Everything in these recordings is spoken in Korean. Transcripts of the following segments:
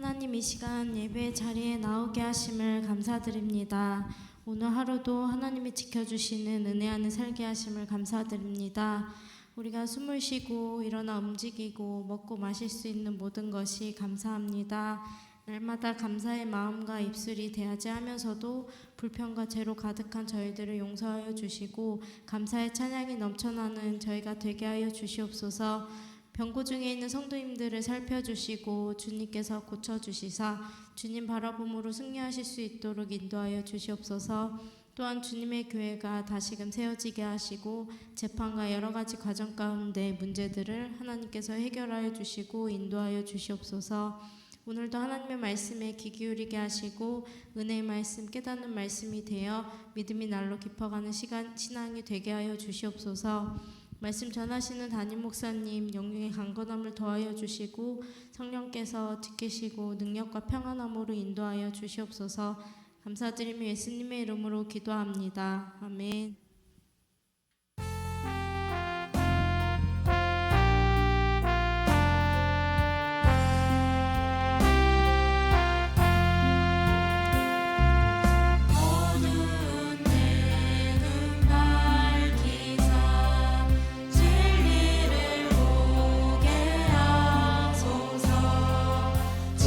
하나님, 이 시간 예배 자리에 나오게 하심을 감사드립니다. 오늘 하루도 하나님이 지켜주시는 은혜 안에 살게 하심을 감사드립니다. 우리가 숨을 쉬고 일어나 움직이고 먹고 마실 수 있는 모든 것이 감사합니다. 날마다 감사의 마음과 입술이 대하지 하면서도 불평과 죄로 가득한 저희들을 용서하여 주시고 감사의 찬양이 넘쳐나는 저희가 되게 하여 주시옵소서. 병고 중에 있는 성도님들을 살펴주시고 주님께서 고쳐주시사 주님 바라봄으로 승리하실 수 있도록 인도하여 주시옵소서. 또한 주님의 교회가 다시금 세워지게 하시고 재판과 여러 가지 과정 가운데 문제들을 하나님께서 해결하여 주시고 인도하여 주시옵소서. 오늘도 하나님의 말씀에 귀 기울이게 하시고 은혜의 말씀, 깨닫는 말씀이 되어 믿음이 날로 깊어가는 신앙이 되게 하여 주시옵소서. 말씀 전하시는 담임 목사님 영육의 강건함을 더하여 주시고 성령께서 지키시고 능력과 평안함으로 인도하여 주시옵소서. 감사드리며 예수님의 이름으로 기도합니다. 아멘.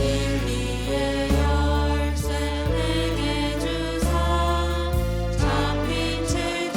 진리의 열쇠 내게 주사 잡힌 채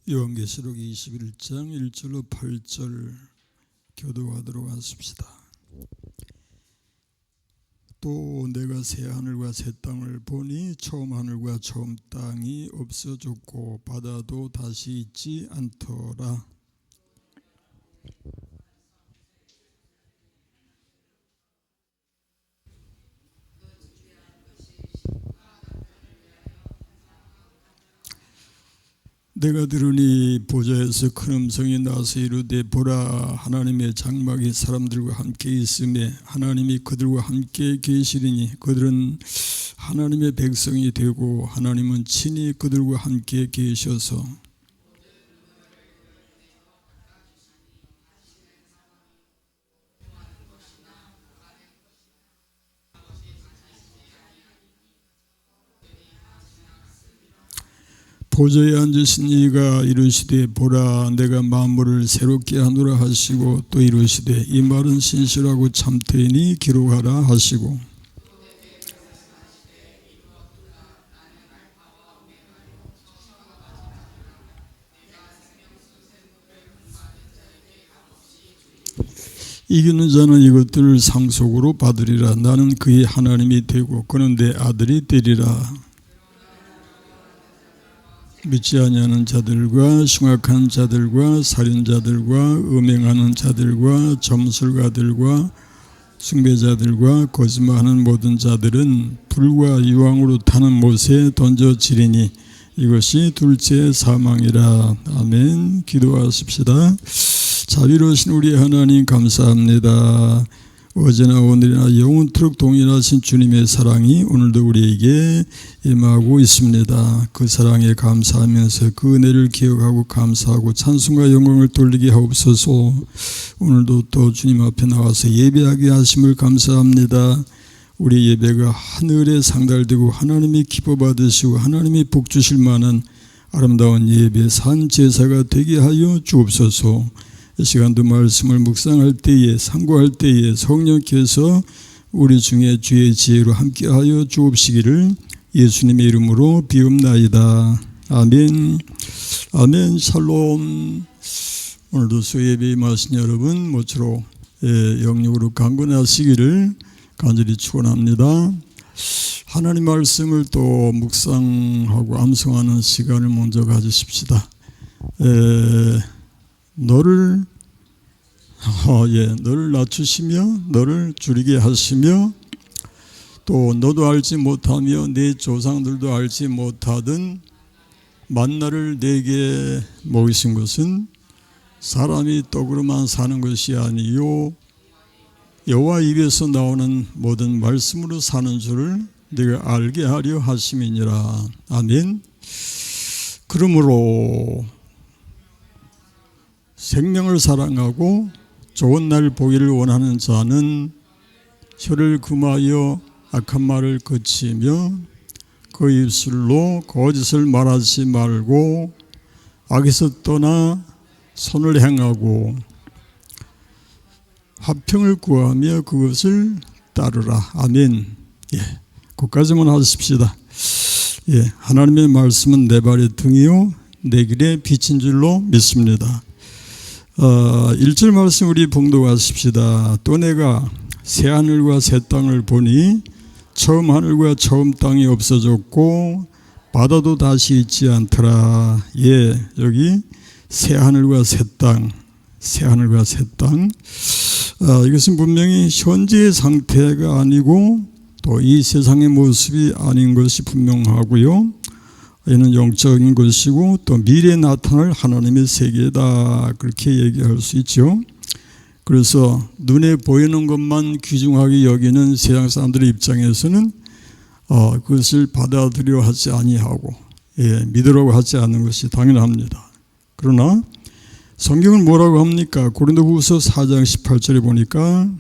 요한계시록 21장 1절로 8절 교독하도록 하십시다. 또 내가 새 하늘과 새 땅을 보니 처음 하늘과 처음 땅이 없어졌고 바다도 다시 있지 않더라. 내가 들으니 보좌에서 큰 음성이 나서 이르되 보라 하나님의 장막이 사람들과 함께 있으며 하나님이 그들과 함께 계시리니 그들은 하나님의 백성이 되고 하나님은 친히 그들과 함께 계셔서 보좌에 앉으신 이가 이르시되 보라 내가 만물을 새롭게 하노라 하시고 또 이르시되 이 말은 신실하고 참되니 기록하라 하시고 이기는 자는 이것들을 상속으로 받으리라. 나는 그의 하나님이 되고 그는 내 아들이 되리라. 믿지 아니하는 자들과 흉악한 자들과 살인자들과 음행하는 자들과 점술가들과 숭배자들과 거짓말하는 모든 자들은 불과 유황으로 타는 못에 던져지리니 이것이 둘째 사망이라. 아멘. 기도하십시다. 자비로우신 우리 하나님 감사합니다. 어제나 오늘이나 영원토록 동일하신 주님의 사랑이 오늘도 우리에게 임하고 있습니다. 그 사랑에 감사하면서 그 은혜를 기억하고 감사하고 찬송과 영광을 돌리게 하옵소서. 오늘도 또 주님 앞에 나와서 예배하게 하심을 감사합니다. 우리 예배가 하늘에 상달되고 하나님이 기뻐 받으시고 하나님이 복 주실 만한 아름다운 예배 산 제사가 되게 하여 주옵소서. 이 시간도 말씀을 묵상할 때에 상고할 때에 성령께서 우리 중에 주의 지혜로 함께하여 주옵시기를 예수님의 이름으로 비옵나이다. 아멘. 아멘. 샬롬. 오늘도 수예배 임하신 여러분 모쪼록 영육으로 강건하시기를 간절히 축원합니다. 하나님 말씀을 또 묵상하고 암송하는 시간을 먼저 가지십시다. 너를 낮추시며 너를 줄이게 하시며 또 너도 알지 못하며 네 조상들도 알지 못하던 만나를 내게 먹이신 것은 사람이 떡으로만 사는 것이 아니요 여호와 입에서 나오는 모든 말씀으로 사는 줄을 네가 알게 하려 하심이니라. 아멘. 그러므로 생명을 사랑하고 좋은 날 보기를 원하는 자는 혀를 금하여 악한 말을 그치며 그 입술로 거짓을 말하지 말고 악에서 떠나 선을 행하고 화평을 구하며 그것을 따르라. 아멘. 거기까지만 하십시다. 하나님의 말씀은 내 발의 등이요 내 길의 빛인 줄로 믿습니다. 1절 말씀 우리 봉독하십시다. 또 내가 새 하늘과 새 땅을 보니 처음 하늘과 처음 땅이 없어졌고 바다도 다시 있지 않더라. 여기 새 하늘과 새 땅, 새 하늘과 새 땅. 이것은 분명히 현재의 상태가 아니고 또 이 세상의 모습이 아닌 것이 분명하고요. 이는 영적인 것이고 또 미래에 나타날 하나님의 세계다, 그렇게 얘기할 수 있죠. 그래서 눈에 보이는 것만 귀중하게 여기는 세상 사람들의 입장에서는 그것을 받아들여 하지 아니하고 믿으라고 하지 않는 것이 당연합니다. 그러나 성경은 뭐라고 합니까? 고린도후서 4장 18절에 보니까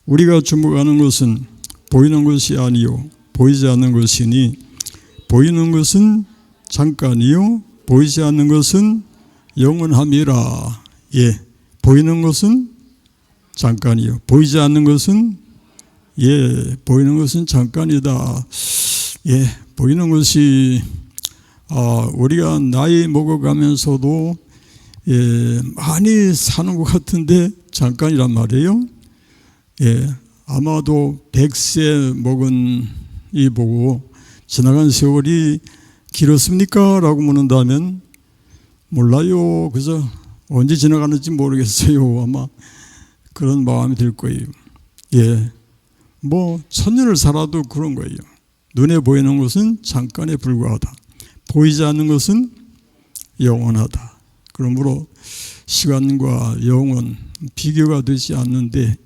우리가 주목하는 것은 보이는 것이 아니요 보이지 않는 것이니 보이는 것은 잠깐이요 보이지 않는 것은 영원함이라. 보이는 것은 잠깐이요 보이지 않는 것은 보이는 것은 잠깐이다. 보이는 것이 우리가 나이 먹어가면서도 많이 사는 것 같은데 잠깐이란 말이에요. 아마도 100세 먹은 이 보고 지나간 세월이 길었습니까? 라고 묻는다면 몰라요. 그래서 언제 지나가는지 모르겠어요. 아마 그런 마음이 들 거예요. 뭐 1000년을 살아도 그런 거예요. 눈에 보이는 것은 잠깐에 불과하다. 보이지 않는 것은 영원하다. 그러므로 시간과 영원 비교가 되지 않는데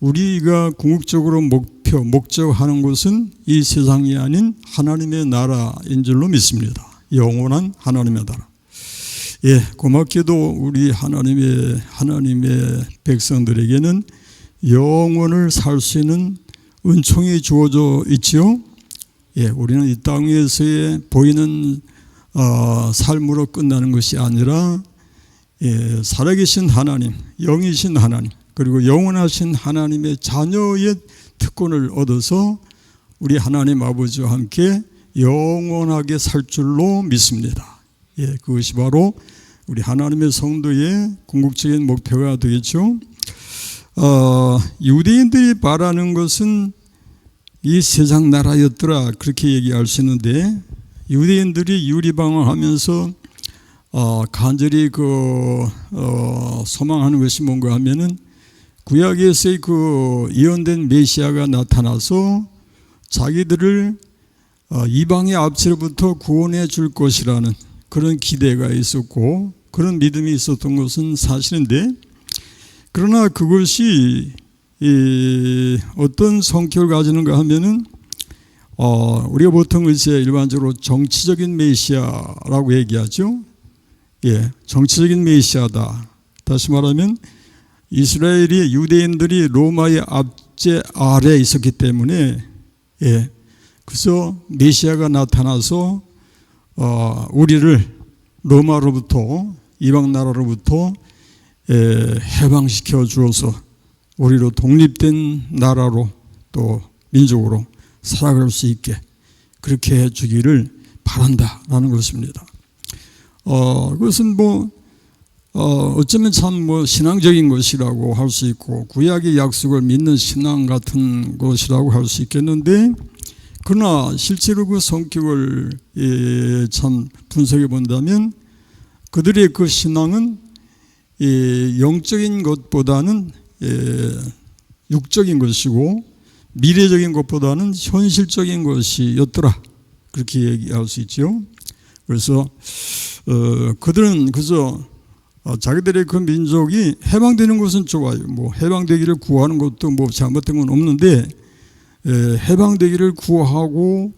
우리가 궁극적으로 목적하는 것은 이 세상이 아닌 하나님의 나라인 줄로 믿습니다. 영원한 하나님의 나라. 고맙게도 우리 하나님의 백성들에게는 영원을 살 수 있는 은총이 주어져 있지요. 우리는 이 땅에서의 보이는 삶으로 끝나는 것이 아니라 살아계신 하나님, 영이신 하나님, 그리고 영원하신 하나님의 자녀의 특권을 얻어서 우리 하나님 아버지와 함께 영원하게 살 줄로 믿습니다. 그것이 바로 우리 하나님의 성도의 궁극적인 목표가 되겠죠. 유대인들이 바라는 것은 이 세상 나라였더라 그렇게 얘기할 수 있는데 유대인들이 유리방황하면서 간절히 소망하는 것이 뭔가 하면은 구약에서의 예언된 메시아가 나타나서 자기들을 이방의 압제로부터 구원해 줄 것이라는 그런 기대가 있었고 그런 믿음이 있었던 것은 사실인데 그러나 그것이 어떤 성격을 가지는가 하면은 우리가 보통 이제 일반적으로 정치적인 메시아라고 얘기하죠. 정치적인 메시아다. 다시 말하면 이스라엘이 유대인들이 로마의 압제 아래에 있었기 때문에 그래서 메시아가 나타나서 우리를 로마로부터 이방 나라로부터 해방시켜 주어서 우리로 독립된 나라로 또 민족으로 살아갈 수 있게 그렇게 해주기를 바란다라는 것입니다. 그것은 어쩌면 참 신앙적인 것이라고 할 수 있고 구약의 약속을 믿는 신앙 같은 것이라고 할 수 있겠는데 그러나 실제로 그 성격을 참 분석해 본다면 그들의 그 신앙은 영적인 것보다는 육적인 것이고 미래적인 것보다는 현실적인 것이었더라 그렇게 얘기할 수 있죠. 그래서 그들은 그저 자기들의 그 민족이 해방되는 것은 좋아요. 해방되기를 구하는 것도 잘못된 건 없는데 해방되기를 구하고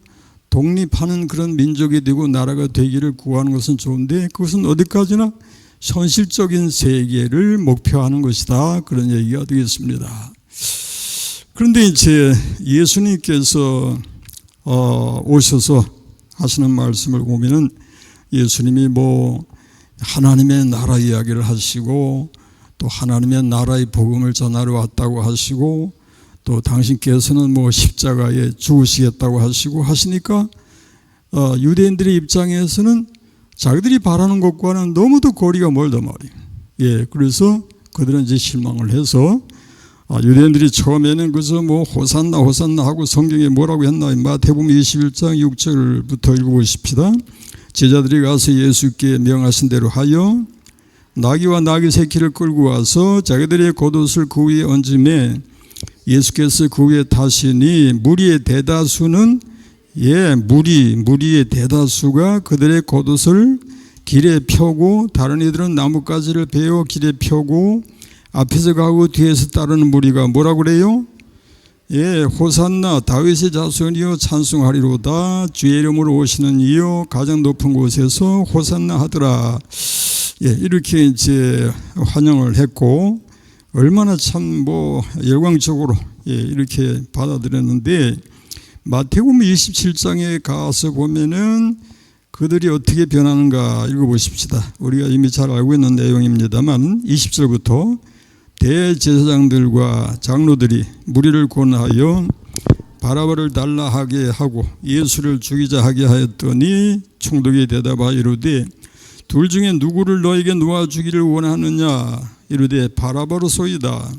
독립하는 그런 민족이 되고 나라가 되기를 구하는 것은 좋은데 그것은 어디까지나 현실적인 세계를 목표하는 것이다. 그런 얘기가 되겠습니다. 그런데 이제 예수님께서 오셔서 하시는 말씀을 보면은 예수님이 하나님의 나라 이야기를 하시고 또 하나님의 나라의 복음을 전하러 왔다고 하시고 또 당신께서는 십자가에 죽으시겠다고 하시니까 유대인들의 입장에서는 자기들이 바라는 것과는 너무도 거리가 멀단 말이에요. 그래서 그들은 이제 실망을 해서 유대인들이 처음에는 그저 호산나 호산나 하고 성경에 뭐라고 했나 마태복음 21장 6절부터 읽어보십시다. 제자들이 가서 예수께 명하신 대로 하여 나귀와 나귀 새끼를 끌고 와서 자기들의 겉옷을 그 위에 얹음에 예수께서 그 위에 타시니 무리의 대다수는 무리의 대다수가 그들의 겉옷을 길에 펴고 다른 이들은 나뭇가지를 베어 길에 펴고 앞에서 가고 뒤에서 따르는 무리가 뭐라고 그래요? 호산나 다윗의 자손이여 찬송하리로다 주의 이름으로 오시는 이여 가장 높은 곳에서 호산나 하더라. 이렇게 이제 환영을 했고 얼마나 참 열광적으로 이렇게 받아들였는데 마태복음 27장에 가서 보면은 그들이 어떻게 변하는가 읽어보십시다. 우리가 이미 잘 알고 있는 내용입니다만 20절부터 대제사장들과 장로들이 무리를 권하여 바라바를 달라 하게 하고 예수를 죽이자 하게 하였더니 총독이 대답하여 이르되 둘 중에 누구를 너에게 놓아주기를 원하느냐 이르되 바라바로소이다.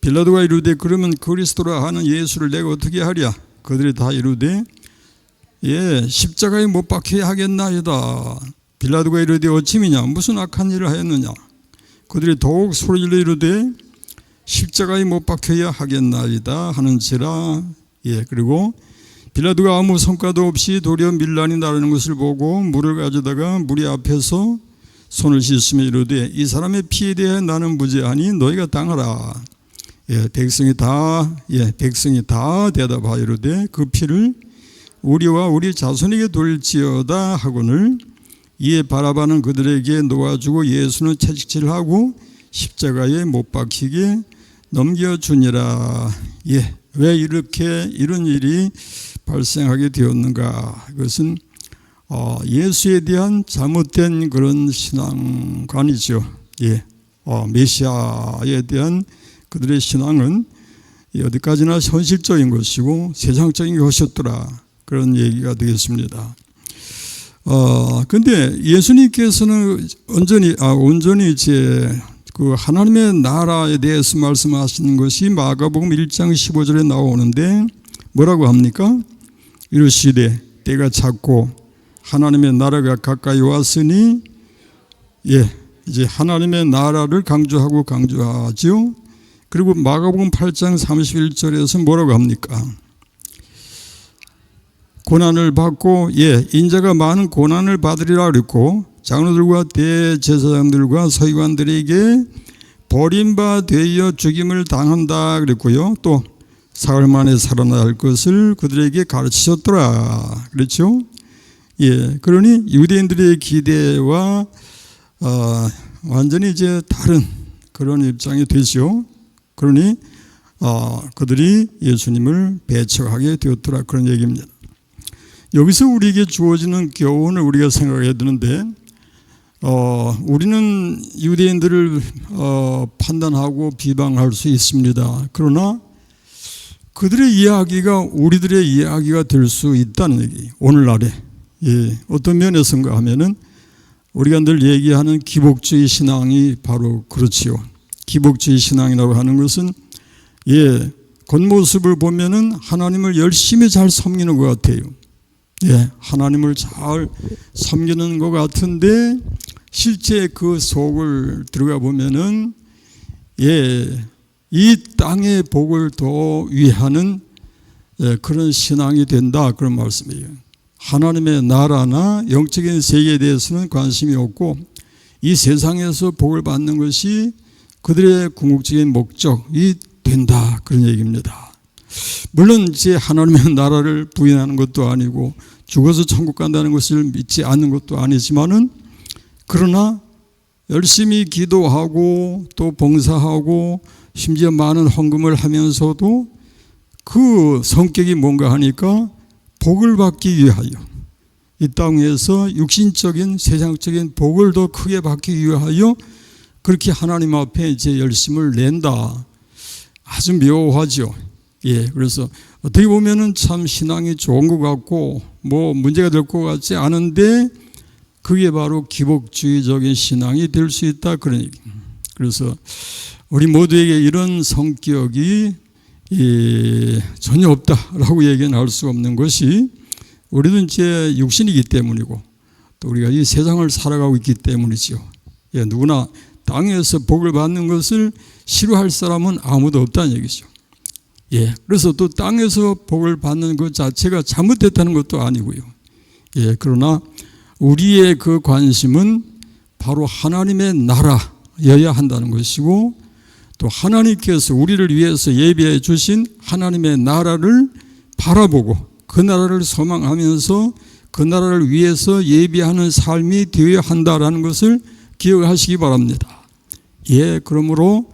빌라도가 이르되 그러면 그리스도라 하는 예수를 내가 어떻게 하랴. 그들이 다 이르되 십자가에 못 박혀야 하겠나이다. 빌라도가 이르되 어찌미냐 무슨 악한 일을 하였느냐. 그들이 더욱 소리질러 이르되 십자가에 못 박혀야 하겠나이다 하는지라. 그리고 빌라도가 아무 성과도 없이 도리어 밀란이 나르는 것을 보고 물을 가져다가 무리 앞에서 손을 씻으며 이르되 이 사람의 피에 대해 나는 무죄하니 너희가 당하라. 백성이 다 대답하여 이르되 그 피를 우리와 우리 자손에게 돌릴지어다 하거늘 이에 바라바는 그들에게 놓아주고 예수는 채찍질하고 십자가에 못 박히게 넘겨주니라. 왜 이렇게 이런 일이 발생하게 되었는가? 그것은 예수에 대한 잘못된 그런 신앙관이죠. 메시아에 대한 그들의 신앙은 어디까지나 현실적인 것이고 세상적인 것이었더라. 그런 얘기가 되겠습니다. 근데 예수님께서는 온전히 이제 그 하나님의 나라에 대해서 말씀하시는 것이 마가복음 1장 15절에 나오는데 뭐라고 합니까? 이르시되 때가 찼고 하나님의 나라가 가까이 왔으니 이제 하나님의 나라를 강조하죠. 그리고 마가복음 8장 31절에서 뭐라고 합니까? 고난을 받고 인자가 많은 고난을 받으리라 그랬고 장로들과 대제사장들과 서기관들에게 버림받아 죽임을 당한다 그랬고요. 또 사흘 만에 살아날 것을 그들에게 가르치셨더라. 그렇죠? 그러니 유대인들의 기대와 완전히 이제 다른 그런 입장이 되죠. 그러니 그들이 예수님을 배척하게 되었더라. 그런 얘기입니다. 여기서 우리에게 주어지는 교훈을 우리가 생각해야 되는데 우리는 유대인들을 판단하고 비방할 수 있습니다. 그러나 그들의 이야기가 우리들의 이야기가 될 수 있다는 얘기. 오늘날에 어떤 면에서인가 하면은 우리가 늘 얘기하는 기복주의 신앙이 바로 그렇지요. 기복주의 신앙이라고 하는 것은 겉모습을 보면은 하나님을 열심히 잘 섬기는 것 같아요. 하나님을 잘 섬기는 것 같은데 실제 그 속을 들어가 보면은 이 땅의 복을 더 위하는 그런 신앙이 된다 그런 말씀이에요. 하나님의 나라나 영적인 세계에 대해서는 관심이 없고 이 세상에서 복을 받는 것이 그들의 궁극적인 목적이 된다 그런 얘기입니다. 물론 이제 하나님의 나라를 부인하는 것도 아니고 죽어서 천국 간다는 것을 믿지 않는 것도 아니지만은 그러나 열심히 기도하고 또 봉사하고 심지어 많은 헌금을 하면서도 그 성격이 뭔가 하니까 복을 받기 위하여 이 땅에서 육신적인 세상적인 복을 더 크게 받기 위하여 그렇게 하나님 앞에 이제 열심을 낸다. 아주 묘하죠. 그래서 어떻게 보면은 참 신앙이 좋은 것 같고 뭐 문제가 될 것 같지 않은데 그게 바로 기복주의적인 신앙이 될 수 있다 그런 얘기. 그래서 우리 모두에게 이런 성격이 전혀 없다라고 얘기는 할 수 없는 것이 우리도 이제 육신이기 때문이고 또 우리가 이 세상을 살아가고 있기 때문이죠. 누구나 땅에서 복을 받는 것을 싫어할 사람은 아무도 없다는 얘기죠. 그래서 또 땅에서 복을 받는 것 자체가 잘못됐다는 것도 아니고요. 그러나 우리의 그 관심은 바로 하나님의 나라여야 한다는 것이고 또 하나님께서 우리를 위해서 예비해 주신 하나님의 나라를 바라보고 그 나라를 소망하면서 그 나라를 위해서 예비하는 삶이 되어야 한다는 것을 기억하시기 바랍니다. 그러므로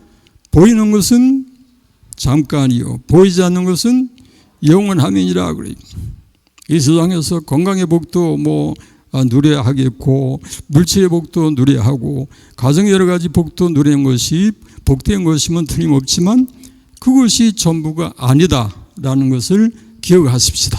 보이는 것은 잠깐이요 보이지 않는 것은 영원함이니라 그래요. 이 세상에서 건강의 복도 누려야 하겠고 물질의 복도 누려야 하고 가정의 여러 가지 복도 누리는 것이 복된 것이면 틀림없지만 그것이 전부가 아니다라는 것을 기억하십시다.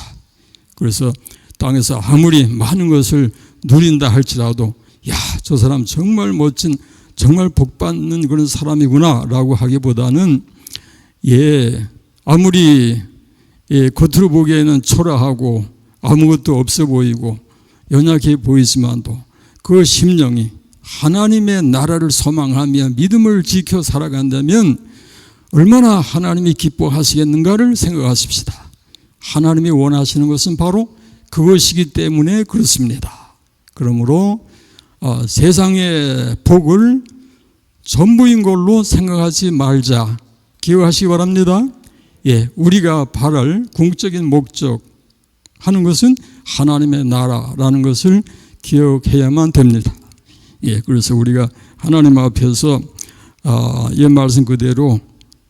그래서 땅에서 아무리 많은 것을 누린다 할지라도 야, 저 사람 정말 멋진, 정말 복받는 그런 사람이구나 라고 하기보다는 아무리 겉으로 보기에는 초라하고 아무것도 없어 보이고 연약해 보이지만도 그 심령이 하나님의 나라를 소망하며 믿음을 지켜 살아간다면 얼마나 하나님이 기뻐하시겠는가를 생각하십시다. 하나님이 원하시는 것은 바로 그것이기 때문에 그렇습니다. 그러므로 세상의 복을 전부인 걸로 생각하지 말자. 기억하시기 바랍니다. 우리가 바랄 궁극적인 목적 하는 것은 하나님의 나라라는 것을 기억해야만 됩니다. 그래서 우리가 하나님 앞에서 이 말씀 그대로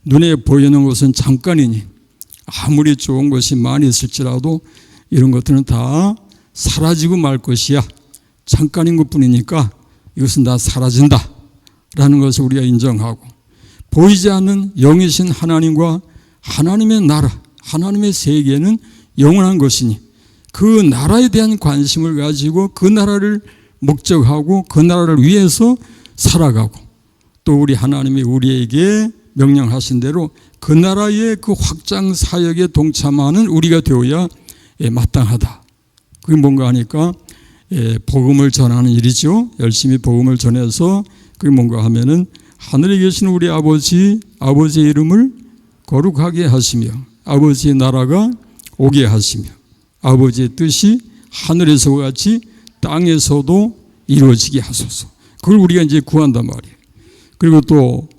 눈에 보이는 것은 잠깐이니 아무리 좋은 것이 많이 있을지라도 이런 것들은 다 사라지고 말 것이야. 잠깐인 것뿐이니까 이것은 다 사라진다 라는 것을 우리가 인정하고 보이지 않는 영이신 하나님과 하나님의 나라, 하나님의 세계는 영원한 것이니 그 나라에 대한 관심을 가지고 그 나라를 목적하고 그 나라를 위해서 살아가고 또 우리 하나님이 우리에게 명령하신 대로 그 나라의 그 확장 사역에 동참하는 우리가 되어야 마땅하다. 그게 뭔가 하니까 복음을 전하는 일이죠. 열심히 복음을 전해서 그게 뭔가 하면은 하늘에 계신 우리 아버지의 이름을 거룩하게 하시며 아버지의 나라가 오게 하시며 아버지의 뜻이 하늘에서와 같이 땅에서도 이루어지게 하소서. 그걸 우리가 이제 구한단 말이에요. 그리고 또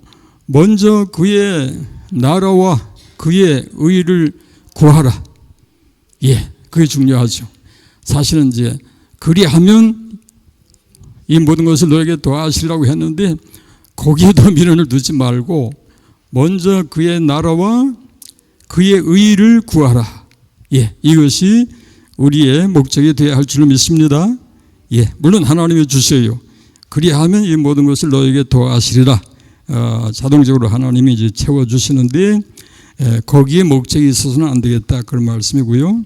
먼저 그의 나라와 그의 의를 구하라. 그게 중요하죠. 사실은 이제 그리하면 이 모든 것을 너에게 더하시라고 했는데 거기에도 미련을 두지 말고 먼저 그의 나라와 그의 의를 구하라. 이것이 우리의 목적이 되어야 할 줄로 믿습니다. 물론 하나님이 주셔요. 그리하면 이 모든 것을 너에게 더하시리라. 자동적으로 하나님이 이제 채워주시는데 거기에 목적이 있어서는 안 되겠다. 그런 말씀이고요.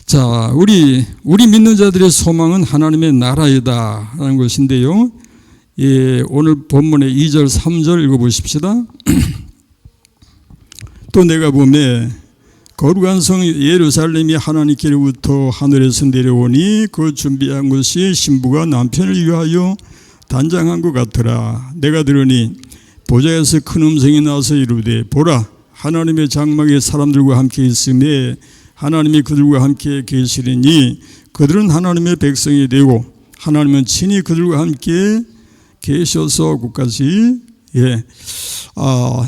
자, 우리 믿는 자들의 소망은 하나님의 나라이다 라는 것인데요. 오늘 본문의 2절 3절 읽어보십시다. 또 내가 보매 거룩한 성 예루살렘이 하나님께로부터 하늘에서 내려오니 그 준비한 것이 신부가 남편을 위하여 단장한 것 같더라. 내가 들으니 보좌에서 큰 음성이 나서 이르되 보라 하나님의 장막에 사람들과 함께 있음에 하나님이 그들과 함께 계시리니 그들은 하나님의 백성이 되고 하나님은 친히 그들과 함께 계셔서 끝까지.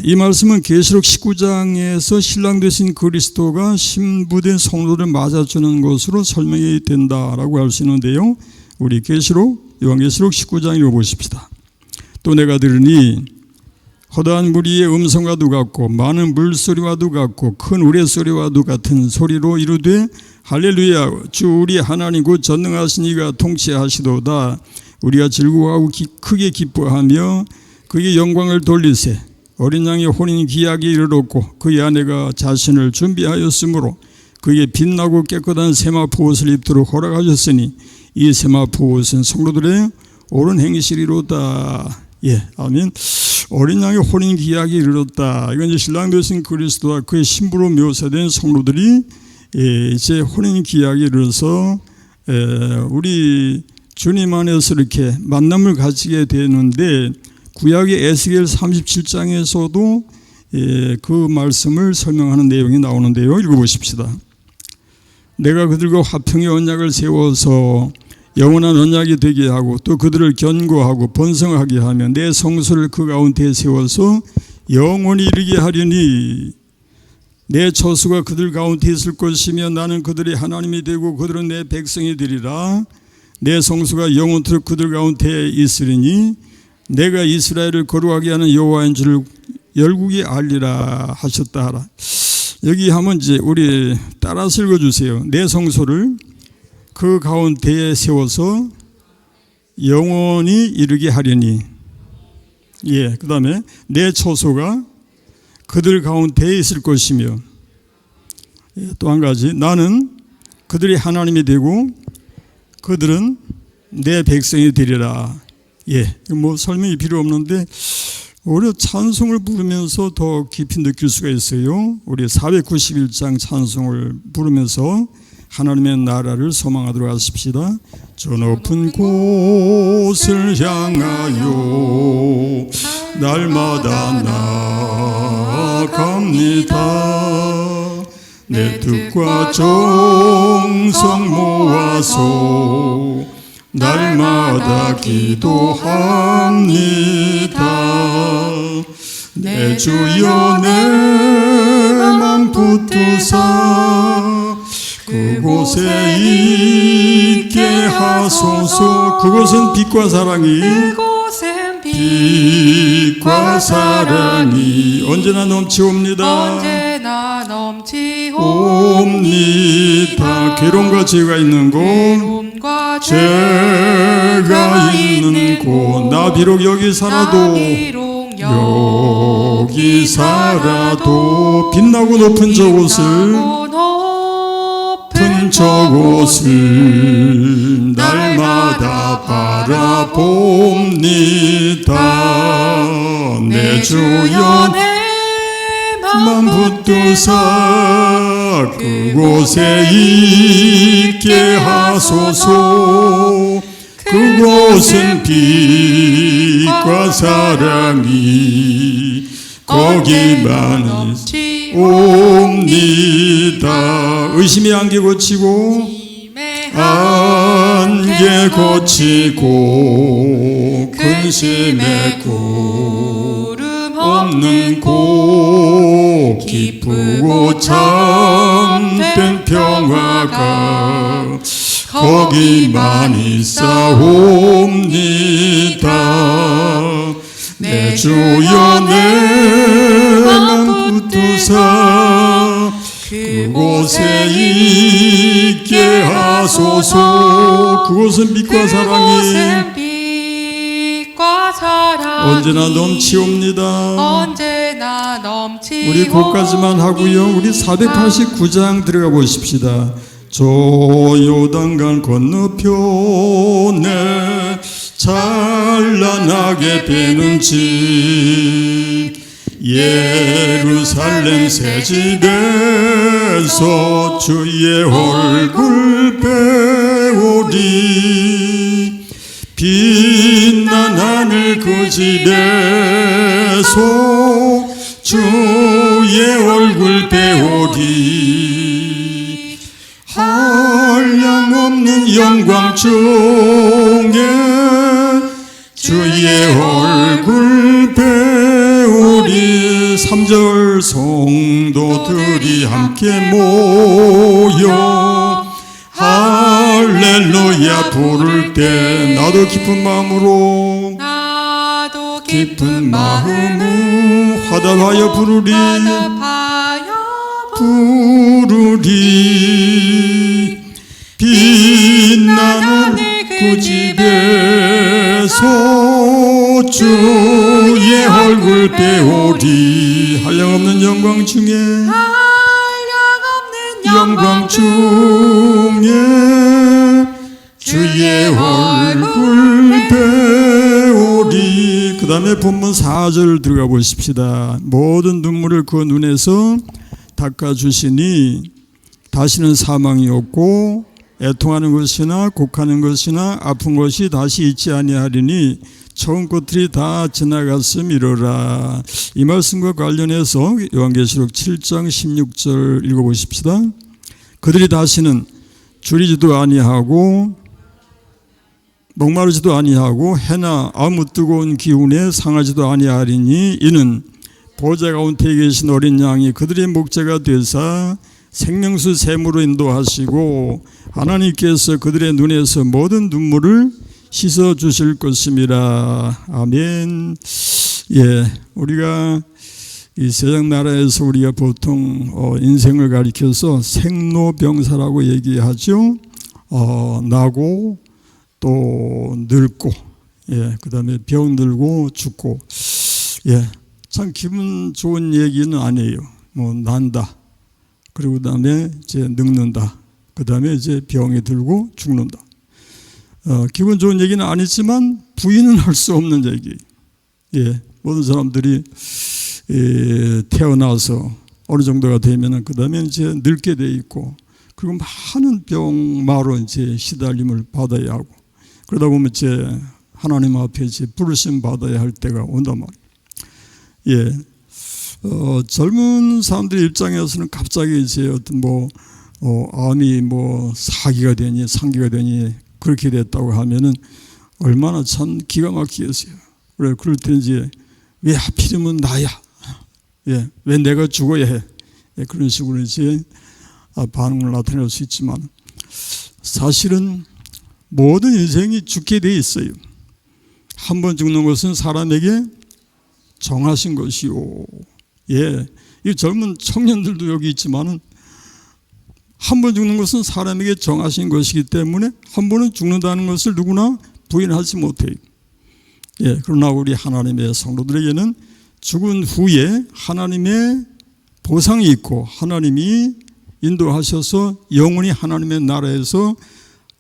이 말씀은 계시록 19장에서 신랑 되신 그리스도가 신부된 성도를 맞아주는 것으로 설명이 된다라고 할 수 있는데요. 우리 요한계시록 19장 읽어보십시다. 또 내가 들으니 허다한 무리의 음성과도 같고 많은 물소리와도 같고 큰 우레소리와도 같은 소리로 이르되 할렐루야 주 우리 하나님 곧 전능하신 이가 통치하시도다. 우리가 즐거워하고 크게 기뻐하며 그의 영광을 돌리세. 어린 양의 혼인 기약이 이르렀고 그의 아내가 자신을 준비하였으므로 그에게 빛나고 깨끗한 세마포 옷을 입도록 허락하셨으니 이 세마포 옷은 성도들의 옳은 행실이로다. 아멘. 어린 양의 혼인 기약이 이르렀다. 이건 이제 신랑 되신 그리스도와 그의 신부로 묘사된 성도들이 이제 혼인 기약이 이르러서 우리 주님 안에서 이렇게 만남을 가지게 되는데 구약의 에스겔 37장에서도 그 말씀을 설명하는 내용이 나오는데요. 읽어보십시다. 내가 그들과 화평의 언약을 세워서 영원한 언약이 되게 하고 또 그들을 견고하고 번성하게 하며 내 성소를 그 가운데에 세워서 영원히 이르게 하려니 내 처소가 그들 가운데 있을 것이며 나는 그들의 하나님이 되고 그들은 내 백성이 되리라. 내 성소가 영원토록 그들 가운데 있으리니 내가 이스라엘을 거룩하게 하는 여호와인 줄 열국이 알리라 하셨다 하라. 여기 하면 이제 우리 따라서 읽어주세요. 내 성소를 그 가운데에 세워서 영원히 이르게 하려니. 그 다음에 내 처소가 그들 가운데에 있을 것이며 또 한 가지, 나는 그들이 하나님이 되고 그들은 내 백성이 되리라. 예, 뭐 설명이 필요 없는데 오히려 찬송을 부르면서 더 깊이 느낄 수가 있어요. 우리 491장 찬송을 부르면서 하나님의 나라를 소망하도록 하십시다. 저 높은 곳을 향하여 날마다 나아갑니다. 내 뜻과 정성 모아서 날마다 기도합니다. 내 주여 내 맘 붙드사 그곳에 있게 하소서. 그곳은 빛과 사랑이 빛과 사랑이 언제나 넘치옵니다. 언제나 넘치옵니다. 괴로움과 죄가 있는 곳, 괴로움과 죄가 있는 곳, 나 비록 여기 살아도 여기 살아도 빛나고 높은 저곳을 저곳을 날마다 바라봅니다. 내 주여 맘 붙드사 그곳에 있게 하소서. 그곳은 빛과 사랑이 거기만 옵니다. 의심의 안개 고치고 안개 고치고 근심의 구름 없는 곳 기쁘고 참된 평화가 거기만 있사옵니다. 내 주여 내 맘 붙드사 그곳에 있게 하소서. 그곳은 빛과 사랑이 언제나 넘치옵니다. 언제나 넘치옵니다. 우리 거기까지만 하고요. 우리 489장 들어가 보십시다. 저 요단강 건너편에 찬란하게 배는 집 예루살렘 새 집에서 주의 얼굴 배우리. 빛난 하늘 그 집에서 주의 얼굴 배우리. 한량없는 영광 중에 주의 얼굴 배우리. 3절 성도들이 함께 모여 할렐루야 부를 때 나도 기쁜 마음으로 화답하여 부르리. 빛나는 그 집에서 주의 얼굴 배우리. 한량없는 영광 중에 주의 얼굴 배우리. 그 다음에 본문 4절 들어가 보십시다. 모든 눈물을 그 눈에서 닦아주시니 다시는 사망이 없고 애통하는 것이나 곡하는 것이나 아픈 것이 다시 있지 아니하리니 처음 것들이 다 지나갔음이로라. 이 말씀과 관련해서 요한계시록 7장 16절 읽어보십시다. 그들이 다시는 줄이지도 아니하고 목마르지도 아니하고 해나 아무 뜨거운 기운에 상하지도 아니하리니 이는 보좌 가운데 계신 어린 양이 그들의 목자가 되사 생명수 샘으로 인도하시고 하나님께서 그들의 눈에서 모든 눈물을 씻어 주실 것입니다. 아멘. 예, 우리가 이 세상 나라에서 우리가 보통 인생을 가리켜서 생로병사라고 얘기하죠. 나고 또 늙고, 예, 그다음에 병들고 죽고, 예, 참 기분 좋은 얘기는 아니에요. 뭐 난다, 그리고 그다음에 이제 늙는다. 그다음에 이제 병이 들고 죽는다. 기분 좋은 얘기는 아니지만 부인은 할 수 없는 얘기. 예, 모든 사람들이 태어나서 어느 정도가 되면은 그다음에 이제 늙게 돼 있고, 그리고 많은 병마로 이제 시달림을 받아야 하고, 그러다 보면 이제 하나님 앞에 이제 부르심 받아야 할 때가 온단 말이에요. 예, 젊은 사람들의 입장에서는 갑자기 이제 어떤 암이 4기가 되니 3기가 되니 그렇게 됐다고 하면은 얼마나 참 기가 막히겠어요. 그래, 그럴 때 이제 왜 하필이면 나야? 예, 왜 내가 죽어야 해? 예, 그런 식으로 이제 반응을 나타낼 수 있지만, 사실은 모든 인생이 죽게 돼 있어요. 한 번 죽는 것은 사람에게 정하신 것이요. 예, 이 젊은 청년들도 여기 있지만은 한 번 죽는 것은 사람에게 정하신 것이기 때문에 한 번은 죽는다는 것을 누구나 부인하지 못해요. 예, 그러나 우리 하나님의 성도들에게는 죽은 후에 하나님의 보상이 있고, 하나님이 인도하셔서 영원히 하나님의 나라에서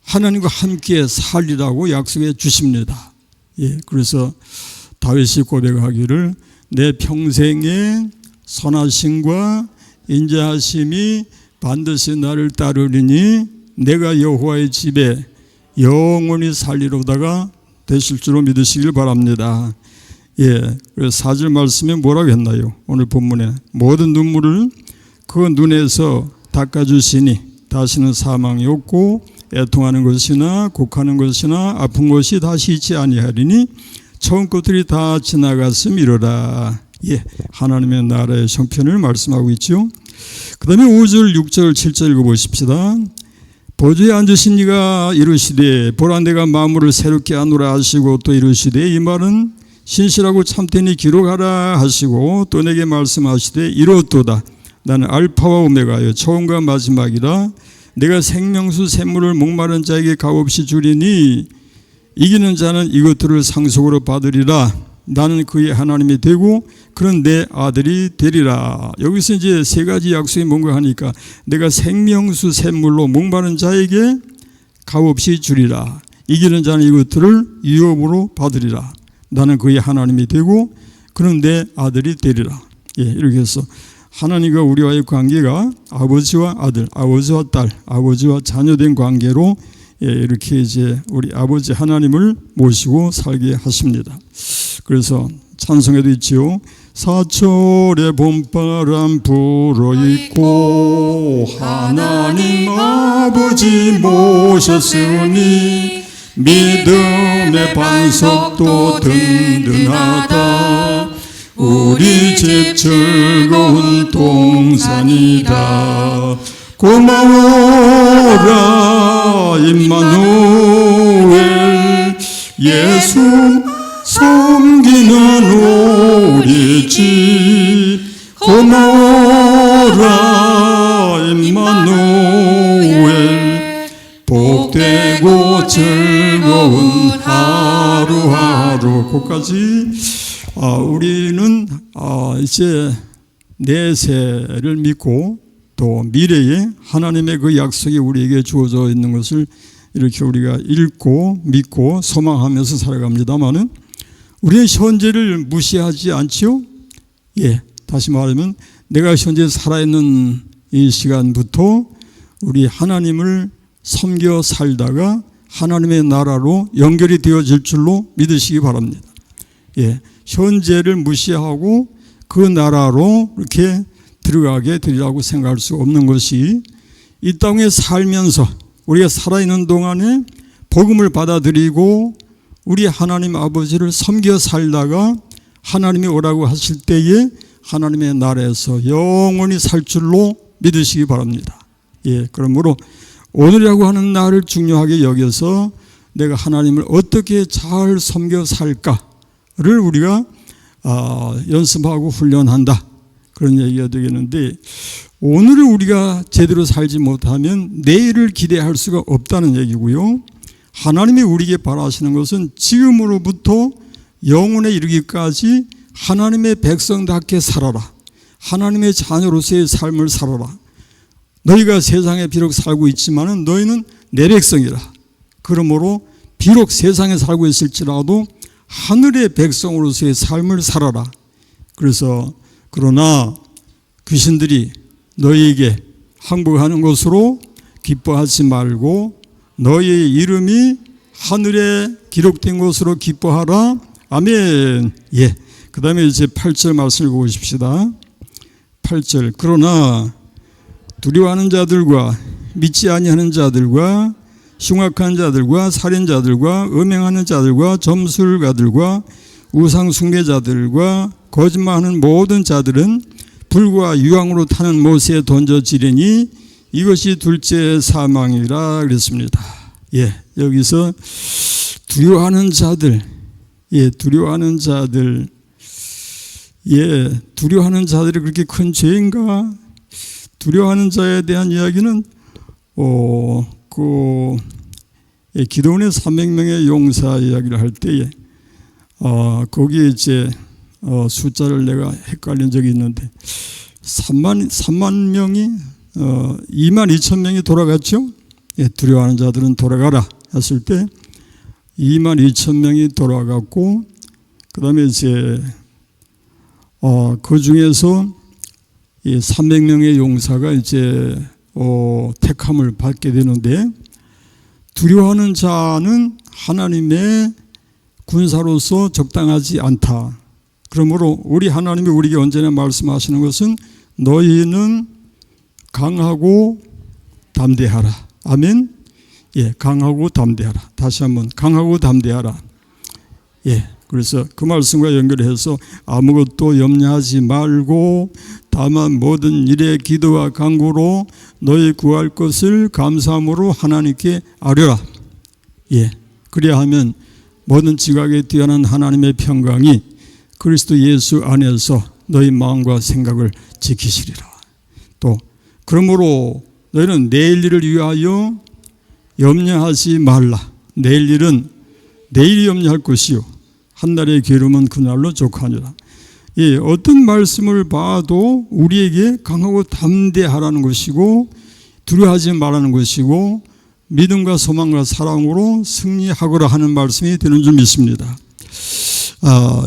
하나님과 함께 살리라고 약속해 주십니다. 예, 그래서 다윗이 고백하기를 내 평생의 선하심과 인자하심이 반드시 나를 따르리니 내가 여호와의 집에 영원히 살리로다가 되실 줄로 믿으시길 바랍니다. 예, 그래서 4절 말씀에 뭐라고 했나요? 오늘 본문에 모든 눈물을 그 눈에서 닦아주시니 다시는 사망이 없고 애통하는 것이나 곡하는 것이나 아픈 것이 다시 있지 아니하리니 처음 것들이 다 지나갔음이로라. 예, 하나님의 나라의 형편을 말씀하고 있죠. 그 다음에 5절, 6절, 7절 읽어보십시다. 보좌에 앉으신 이가 이르시되 보라 내가 만물을 새롭게 하노라 하시고, 또 이르시되 이 말은 신실하고 참되니 기록하라 하시고, 또 내게 말씀하시되 이렇도다. 나는 알파와 오메가요 처음과 마지막이라. 내가 생명수 샘물을 목마른 자에게 값없이 주리니 이기는 자는 이것들을 상속으로 받으리라. 나는 그의 하나님이 되고 그는 내 아들이 되리라. 여기서 이제 세 가지 약속이 뭔가 하니까 내가 생명수 샘물로 목마른 자에게 값없이 주리라. 이기는 자는 이것들을 유업으로 받으리라. 나는 그의 하나님이 되고 그는 내 아들이 되리라. 예, 이렇게 해서 하나님과 우리와의 관계가 아버지와 아들, 아버지와 딸, 아버지와 자녀된 관계로, 예, 이렇게 이제 우리 아버지 하나님을 모시고 살게 하십니다. 그래서 찬송에도 있지요. 사철의 봄바람 불어있고 하나님 아버지 모셨으니 믿음의 반석도 든든하다. 우리 집 즐거운 동산이다. 고마워라 임마누엘 예수 섬기는 우리 집. 고마워라 임마누엘 복되고 즐거운 하루하루. 거기까지 우리는 이제 내세를 믿고 또 미래에 하나님의 그 약속이 우리에게 주어져 있는 것을 이렇게 우리가 읽고 믿고 소망하면서 살아갑니다마는 우리의 현재를 무시하지 않지요? 예, 다시 말하면 내가 현재 살아있는 이 시간부터 우리 하나님을 섬겨 살다가 하나님의 나라로 연결이 되어질 줄로 믿으시기 바랍니다. 예, 현재를 무시하고 그 나라로 이렇게 들어가게 되리라고 생각할 수 없는 것이, 이 땅에 살면서 우리가 살아있는 동안에 복음을 받아들이고 우리 하나님 아버지를 섬겨 살다가 하나님이 오라고 하실 때에 하나님의 나라에서 영원히 살 줄로 믿으시기 바랍니다. 예, 그러므로 오늘이라고 하는 날을 중요하게 여겨서 내가 하나님을 어떻게 잘 섬겨 살까를 우리가 연습하고 훈련한다, 그런 얘기가 되겠는데, 오늘을 우리가 제대로 살지 못하면 내일을 기대할 수가 없다는 얘기고요. 하나님이 우리에게 바라시는 것은 지금으로부터 영원에 이르기까지 하나님의 백성답게 살아라, 하나님의 자녀로서의 삶을 살아라. 너희가 세상에 비록 살고 있지만은 너희는 내 백성이라. 그러므로 비록 세상에 살고 있을지라도 하늘의 백성으로서의 삶을 살아라. 그래서 그러나 귀신들이 너희에게 항복하는 것으로 기뻐하지 말고 너희의 이름이 하늘에 기록된 것으로 기뻐하라. 아멘. 예. 그 다음에 이제 8절 말씀을 보십시다. 8절. 그러나 두려워하는 자들과 믿지 아니하는 자들과 흉악한 자들과 살인자들과 음행하는 자들과 점술가들과 우상 숭배자들과 거짓말하는 모든 자들은 불과 유황으로 타는 못에 던져지리니 이것이 둘째 사망이라 그랬습니다. 예, 여기서 두려워하는 자들, 두려워하는 자들, 두려워하는 자들이 그렇게 큰 죄인가? 두려워하는 자에 대한 이야기는 기도원의 300명의 용사 이야기를 할 때에 거기에 이제 숫자를 내가 헷갈린 적이 있는데 3만 명이 2만 2천 명이 돌아갔죠. 두려워하는 자들은 돌아가라 했을 때 2만 2천 명이 돌아갔고 그 다음에 이제 그 중에서 300명의 용사가 이제 택함을 받게 되는데 두려워하는 자는 하나님의 군사로서 적당하지 않다. 그러므로 우리 하나님이 우리에게 언제나 말씀하시는 것은 너희는 강하고 담대하라. 아멘. 예, 강하고 담대하라. 다시 한번 강하고 담대하라. 예, 그래서 그 말씀과 연결해서 아무것도 염려하지 말고 다만 모든 일에 기도와 간구로 너희 구할 것을 감사함으로 하나님께 아뢰라. 예, 그래야 하면 모든 지각에 뛰어난 하나님의 평강이 그리스도 예수 안에서 너희 마음과 생각을 지키시리라. 또 그러므로 너희는 내일 일을 위하여 염려하지 말라. 내일 일은 내일이 염려할 것이요 한 날의 괴로움은 그날로 족하니라. 예, 어떤 말씀을 봐도 우리에게 강하고 담대하라는 것이고 두려워하지 말라는 것이고 믿음과 소망과 사랑으로 승리하거라 하는 말씀이 되는 줄 믿습니다.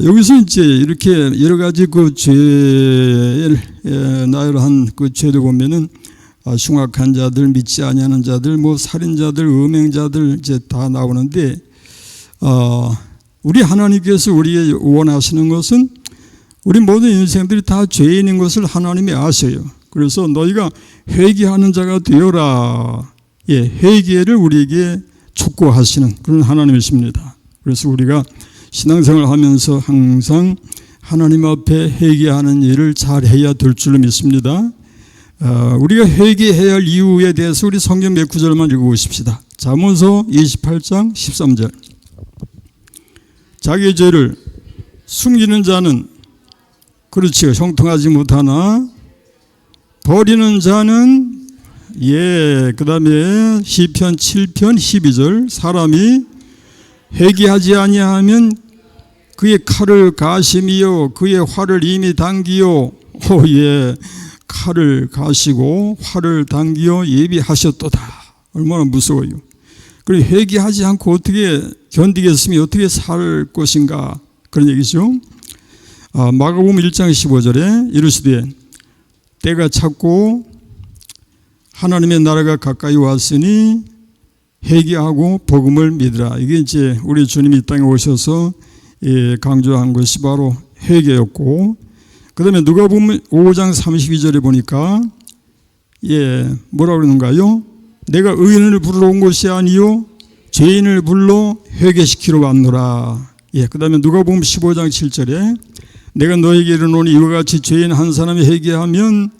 여기서 이제 이렇게 여러 가지 그 죄를 나열한 그 죄를 보면은 흉악한 자들, 믿지 아니하는 자들, 뭐 살인자들, 음행자들 이제 다 나오는데 우리 하나님께서 우리에게 원하시는 것은 우리 모든 인생들이 다 죄인인 것을 하나님이 아셔요. 그래서 너희가 회개하는 자가 되어라. 예, 회개를 우리에게 촉구하시는 그런 하나님이십니다. 그래서 우리가 신앙생활을 하면서 항상 하나님 앞에 회개하는 일을 잘 해야 될 줄로 믿습니다. 우리가 회개해야 할 이유에 대해서 우리 성경 몇 구절만 읽어보십시다. 잠언서 28장 13절. 자기의 죄를 숨기는 자는 그렇지요, 형통하지 못하나 버리는 자는 그 다음에 시편 7편 12절. 사람이 회개하지 아니하면 그의 칼을 가심이요 그의 활을 이미 당기요. 칼을 가시고 활을 당기어 예비하셨도다. 얼마나 무서워요. 그리고 회개하지 않고 어떻게 견디겠으며 어떻게 살 것인가 그런 얘기죠. 마가복음 1장 15절에 이르시되 때가 찼고 하나님의 나라가 가까이 왔으니 회개하고 복음을 믿으라. 이게 이제 우리 주님이 이 땅에 오셔서 강조한 것이 바로 회개였고, 그 다음에 누가복음 5장 32절에 보니까 뭐라 그러는가요? 내가 의인을 부르러 온 것이 아니요 죄인을 불러 회개시키러 왔노라. 그 다음에 누가복음 15장 7절에 내가 너에게 이르노니 이와 같이 죄인 한 사람이 회개하면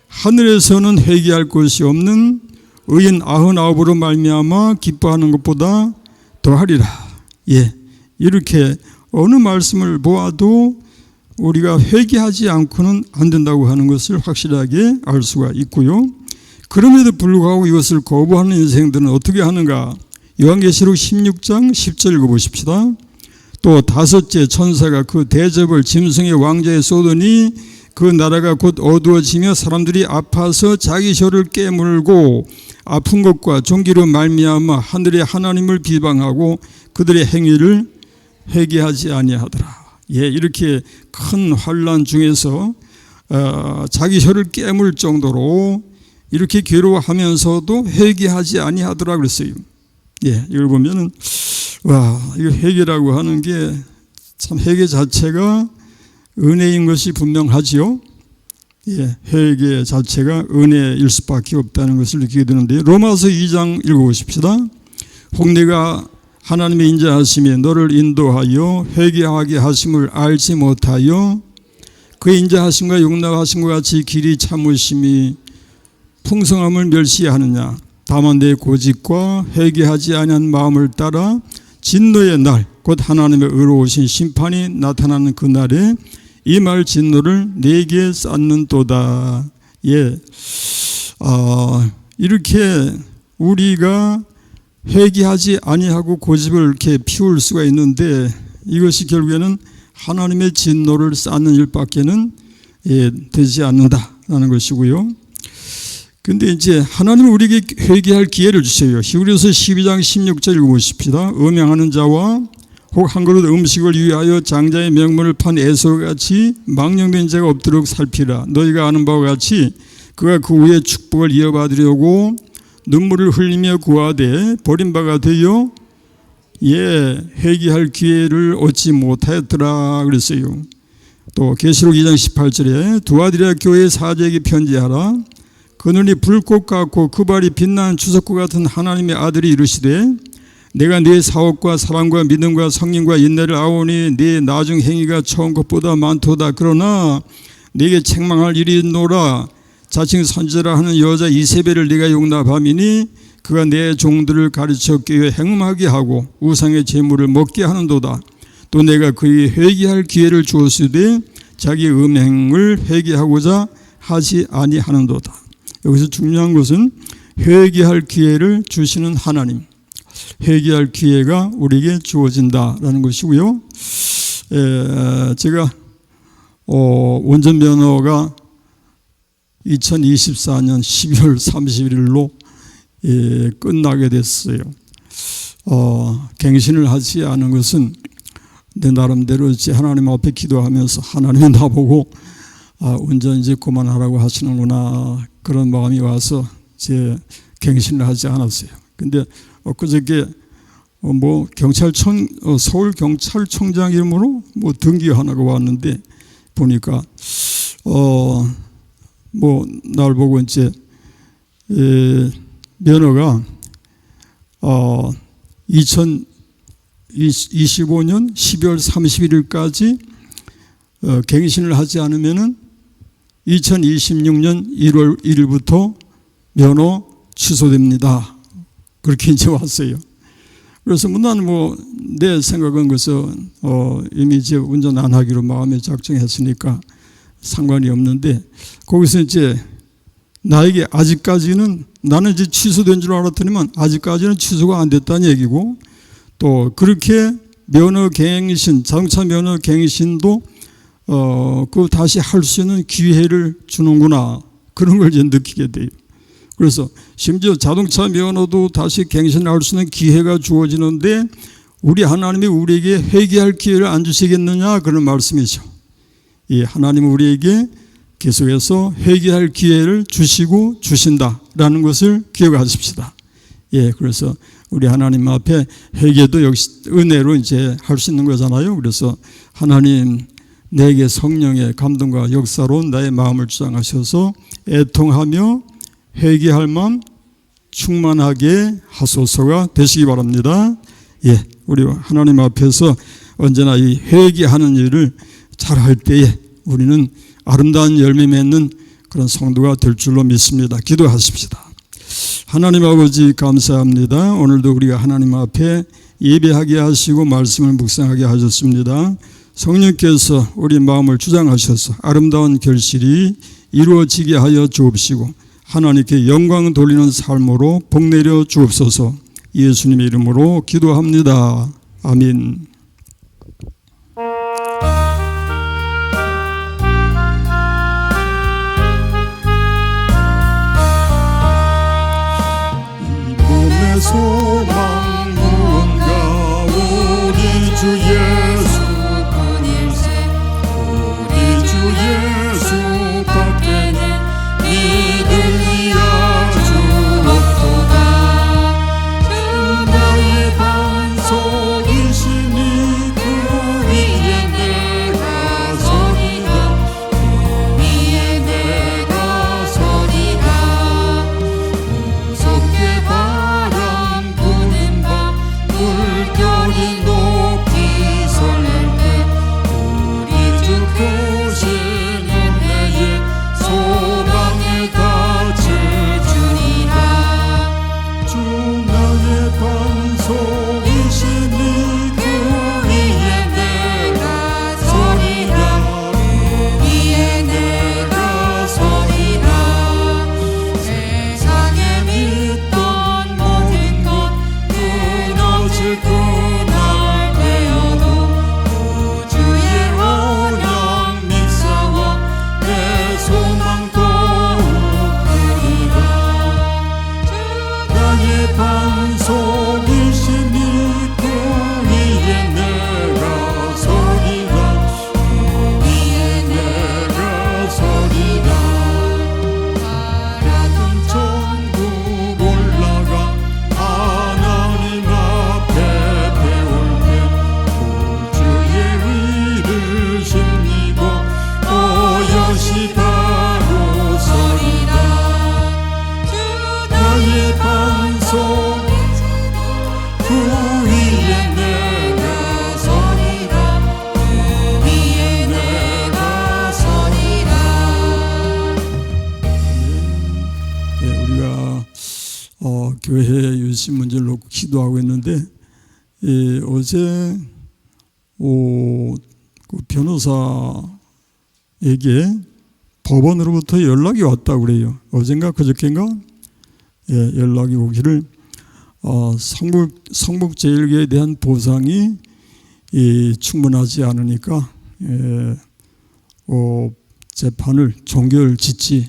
하늘에서는 회개할 것이 없는 의인 99으로 말미암아 기뻐하는 것보다 더하리라. 이렇게 어느 말씀을 보아도 우리가 회개하지 않고는 안 된다고 하는 것을 확실하게 알 수가 있고요. 그럼에도 불구하고 이것을 거부하는 인생들은 어떻게 하는가? 요한계시록 16장 10절 읽어보십시다. 또 다섯째 천사가 그 대접을 짐승의 왕자에 쏟으니 그 나라가 곧 어두워지며 사람들이 아파서 자기 혀를 깨물고 아픈 것과 종기로 말미암아 하늘의 하나님을 비방하고 그들의 행위를 회개하지 아니하더라. 예, 이렇게 큰 환난 중에서 자기 혀를 깨물 정도로 이렇게 괴로워하면서도 회개하지 아니하더라 그랬어요. 예, 이걸 보면은 와, 이거 회개라고 하는 게 참 회개 자체가 은혜인 것이 분명하지요. 예, 회개 자체가 은혜일 수밖에 없다는 것을 느끼게 되는데요. 로마서 2장 읽어보십시다. 혹 네가 하나님의 인자하심이 너를 인도하여 회개하게 하심을 알지 못하여 그 인자하심과 용납하심과 같이 길이 참으심이 풍성함을 멸시하느냐. 다만 내 고집과 회개하지 아니한 마음을 따라 진노의 날 곧 하나님의 의로우신 심판이 나타나는 그날에 이 말 진노를 내게 쌓는도다. 예, 이렇게 우리가 회개하지 아니하고 고집을 이렇게 피울 수가 있는데 이것이 결국에는 하나님의 진노를 쌓는 일밖에는 되지 않는다라는 것이고요. 근데 이제 하나님은 우리에게 회개할 기회를 주세요. 히브리서 12장 16절 읽어보십시다. 음행하는 자와 혹 한 그릇 음식을 위하여 장자의 명분을 판 에서와 같이 망령된 자가 없도록 살피라. 너희가 아는 바와 같이 그가 그 후에 축복을 이어받으려고 눈물을 흘리며 구하되 버림바가 되어 회개할 기회를 얻지 못하였더라 그랬어요. 또 계시록 2장 18절에 두아디라 교회 사제에게 편지하라. 그 눈이 불꽃 같고 그 발이 빛나는 주석과 같은 하나님의 아들이 이르시되 내가 네 사업과 사랑과 믿음과 성령과 인내를 아오니 네 나중 행위가 처음 것보다 많도다. 그러나 네게 책망할 일이 있노라. 자칭 선지자라 하는 여자 이세벨을 네가 용납함이니 그가 내 종들을 가르쳐 깨어 행음하게 하고 우상의 제물을 먹게 하는도다. 또 내가 그에게 회개할 기회를 주었으되 자기 음행을 회개하고자 하지 아니하는도다. 여기서 중요한 것은 회개할 기회를 주시는 하나님, 회개할 기회가 우리에게 주어진다라는 것이고요. 제가 운전면허가 2024년 12월 31일로 끝나게 됐어요. 갱신을 하지 않은 것은 내 나름대로 이제 하나님 앞에 기도하면서 하나님이 나보고 운전 이제 그만하라고 하시는구나 그런 마음이 와서 이제 갱신을 하지 않았어요. 근데 엊그저께 경찰청 서울 경찰청장 이름으로 등기 하나가 왔는데 보니까 날 보고 이제 면허가 2025년 12월 31일까지 갱신을 하지 않으면은 2026년 1월 1일부터 면허 취소됩니다. 그렇게 이제 왔어요. 그래서 나는 내 생각은 이미 이제 운전 안 하기로 마음에 작정했으니까 상관이 없는데 거기서 이제 나에게 아직까지는 나는 이제 취소된 줄 알았더니만 아직까지는 취소가 안 됐다는 얘기고 또 그렇게 면허 갱신, 자동차 면허 갱신도 그 다시 할 수 있는 기회를 주는구나 그런 걸 이제 느끼게 돼요. 그래서 심지어 자동차 면허도 다시 갱신할 수 있는 기회가 주어지는데 우리 하나님이 우리에게 회개할 기회를 안 주시겠느냐 그런 말씀이죠. 이 하나님은 우리에게 계속해서 회개할 기회를 주시고 주신다라는 것을 기억하십시다. 그래서 우리 하나님 앞에 회개도 역시 은혜로 이제 할 수 있는 거잖아요. 그래서 하나님 내게 성령의 감동과 역사로 나의 마음을 주장하셔서 애통하며 회개할 마음 충만하게 하소서가 되시기 바랍니다. 우리 하나님 앞에서 언제나 이 회개하는 일을 잘할 때에 우리는 아름다운 열매 맺는 그런 성도가 될 줄로 믿습니다. 기도하십시다. 하나님 아버지 감사합니다. 오늘도 우리가 하나님 앞에 예배하게 하시고 말씀을 묵상하게 하셨습니다. 성령께서 우리 마음을 주장하셔서 아름다운 결실이 이루어지게 하여 주옵시고 하나님께 영광 돌리는 삶으로 복내려 주옵소서. 예수님의 이름으로 기도합니다. 아멘. 소망 무언가 우리 주 예수뿐일세. 우리 주 예수 밖에는 믿을 아주 없도다. 나의 반석이시니 그 위에 내가 서리라. 그 위에 내가 서리라. 무섭게 바람 부는 밤 물결이 높이 설렐 때 우리 주 보시는 내의 소망에 닿을 주리라. 주 나의 반석이시니 그 위에 내가 서리라. 그 위에 내가 서리라. 세상에 믿던 모든 것 무너질 그날 되어도 주의 언약 믿사와 내 소망 더욱 크리라. 나의 반석이시니 그 위에 내가 서리라. 그 위에 내가 서리라. 바라던 천국 올라가 하나님 앞에 배울 때 주의 의를 힘입어 또여시 바로 서리라. 나의 반석 그 위에 내가 서리라. 그 위에 내가 서리라. 우리가 교회 유신 문제를 놓고 기도하고 있는데 어제 그 변호사에게 법원으로부터 연락이 왔다고 그래요. 어젠가 그저께인가 연락이 오기를 성북제일교회에 대한 보상이 충분하지 않으니까 재판을 종결짓지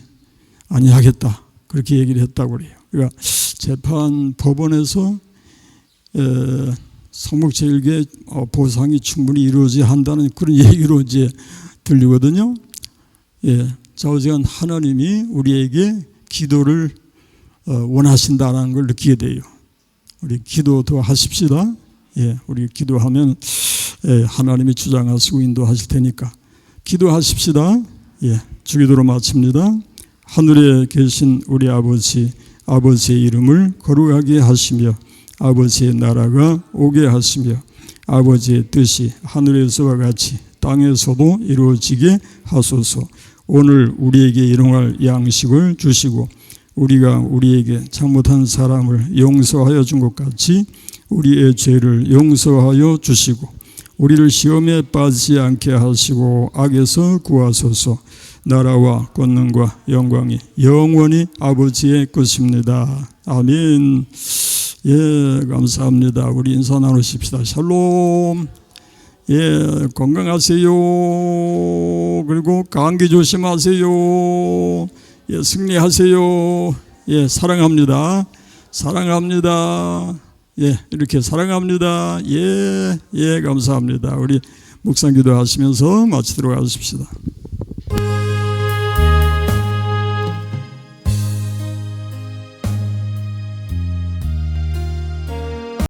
아니하겠다, 그렇게 얘기를 했다고 그래요. 그러니까 재판 법원에서 성북제일교회 보상이 충분히 이루어져야 한다는 그런 얘기로 이제 들리거든요. 자, 어제간 하나님이 우리에게 기도를 원하신다는 걸 느끼게 돼요. 우리 기도 더 하십시다. 우리 기도하면 하나님이 주장하시고 인도하실 테니까 기도하십시다. 주기도로 마칩니다. 하늘에 계신 우리 아버지, 아버지의 이름을 거룩하게 하시며 아버지의 나라가 오게 하시며 아버지의 뜻이 하늘에서와 같이 땅에서도 이루어지게 하소서. 오늘 우리에게 일용할 양식을 주시고 우리가 우리에게 잘못한 사람을 용서하여 준 것 같이 우리의 죄를 용서하여 주시고 우리를 시험에 빠지지 않게 하시고 악에서 구하소서. 나라와 권능과 영광이 영원히 아버지의 것입니다. 아멘. 감사합니다. 우리 인사 나누십시다. 샬롬. 건강하세요. 그리고 감기 조심하세요. 승리하세요. 사랑합니다. 사랑합니다. 이렇게 사랑합니다. 감사합니다. 우리 묵상 기도하시면서 마치도록 하십시다.